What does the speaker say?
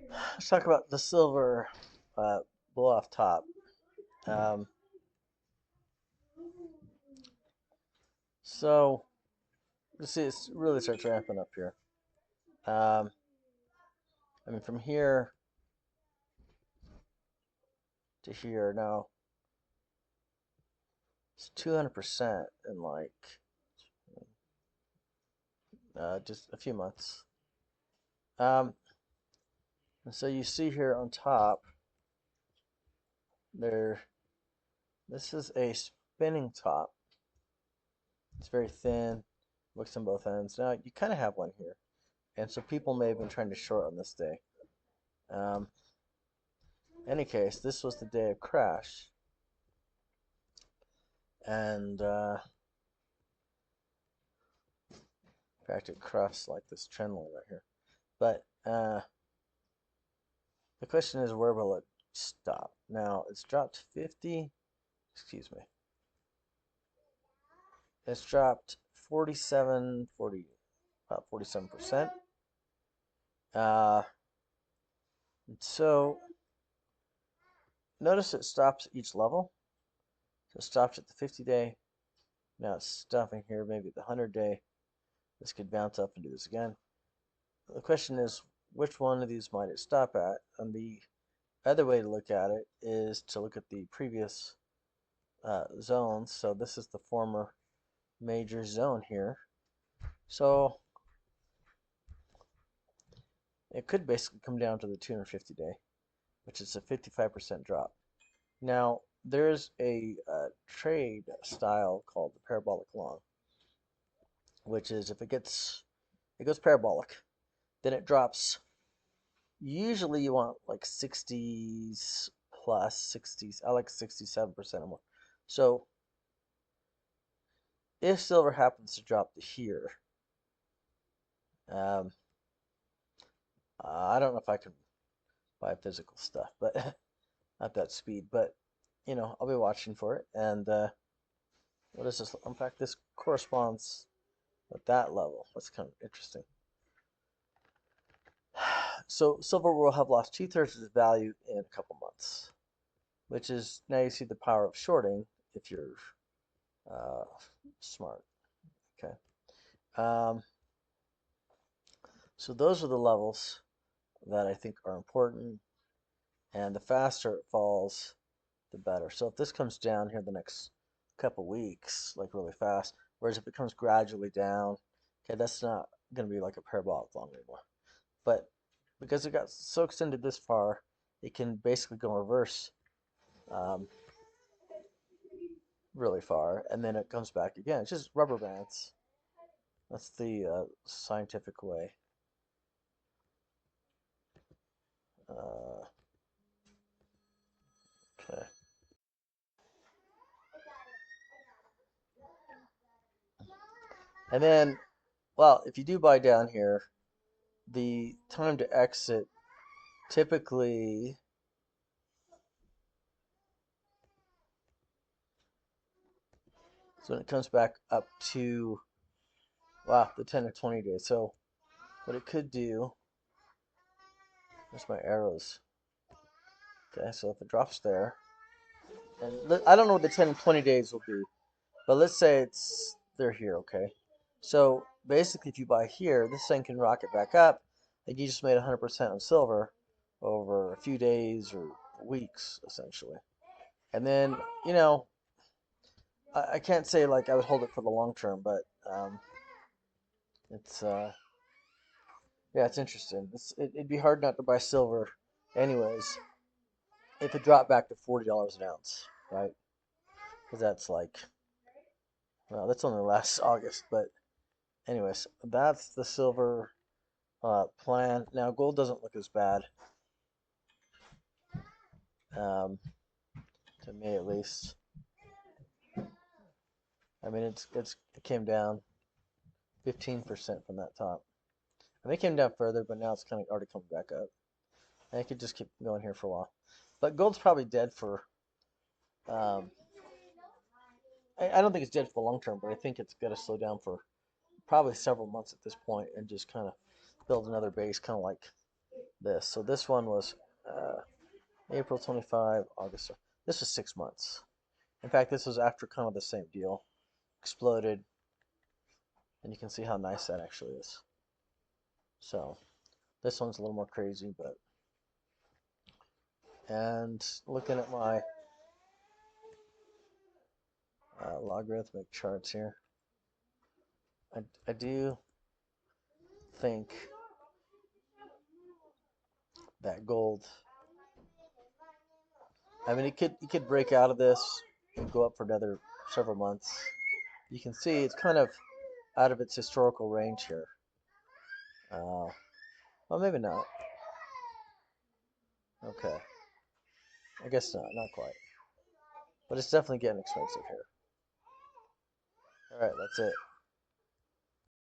Let's talk about the silver blow off top. Um, so you see, it's really starts ramping up here. Um, I mean, from here to here now, it's 200% in like just a few months. Um, and so you see here on top there. This is a spinning top. It's very thin, works on both ends. Now you kind of have one here, and so people may have been trying to short on this day. Um, any case, this was the day of crash, and in fact, it crossed like this trend line right here. But the question is, where will it stop? Now it's dropped 50. Excuse me. It's dropped 47, 40, about 47%. Uh, so notice it stops at each level. So it stops at the 50-day. Now it's stopping here, maybe at the 100-day. This could bounce up and do this again. The question is, which one of these might it stop at? And the other way to look at it is to look at the previous zones. So this is the former major zone here. So it could basically come down to the 250-day, which is a 55% drop. Now, there's a trade style called the parabolic long, which is if it goes parabolic, then it drops. Usually you want like 60s plus 60s. I like 67% or more. So if silver happens to drop to here, um, I don't know if I can buy physical stuff, but not that speed. But I'll be watching for it. And what is this? In fact, this corresponds at that level. That's kind of interesting. So silver will have lost 2/3 of its value in a couple months, which is now you see the power of shorting if you're uh, smart. Okay. Um, so those are the levels that I think are important, and the faster it falls, the better. So if this comes down here the next couple weeks, like really fast, whereas if it comes gradually down, okay, that's not going to be like a parabolic long anymore. But because it got so extended this far, it can basically go in reverse um, really far, and then it comes back again. It's just rubber bands. That's the scientific way. Uh, okay. And then, well, if you do buy down here, the time to exit typically is when it comes back up to, wow, the 10 or 20 days. So what it could do, there's my arrows. Okay, so if it drops there, and I don't know what the 10 and 20 days will be, but let's say they're here, okay? So basically, if you buy here, this thing can rocket back up, and you just made 100% on silver over a few days or weeks, essentially. And then, you know, I can't say like I would hold it for the long term, but it's yeah, it's interesting. It'd be hard not to buy silver, anyways, if it dropped back to $40 an ounce, right? Because that's like, well, that's only last August, but anyways, that's the silver plan. Now, gold doesn't look as bad, um, to me at least. I mean, it came down 15% from that top. I mean, it came down further, but now it's kind of already coming back up. And it could just keep going here for a while. But gold's probably dead for. Um, I don't think it's dead for the long term, but I think it's going to slow down for probably several months at this point and just kind of build another base, kind of like this. So this one was April 25, August. This was 6 months. In fact, this was after kind of the same deal. Exploded, and you can see how nice that actually is. So this one's a little more crazy, but and looking at my logarithmic charts here, I do think that gold. I mean, it could break out of this and go up for another several months. You can see it's kind of out of its historical range here. Well, maybe not. Okay, I guess not quite. But it's definitely getting expensive here. All right, that's it.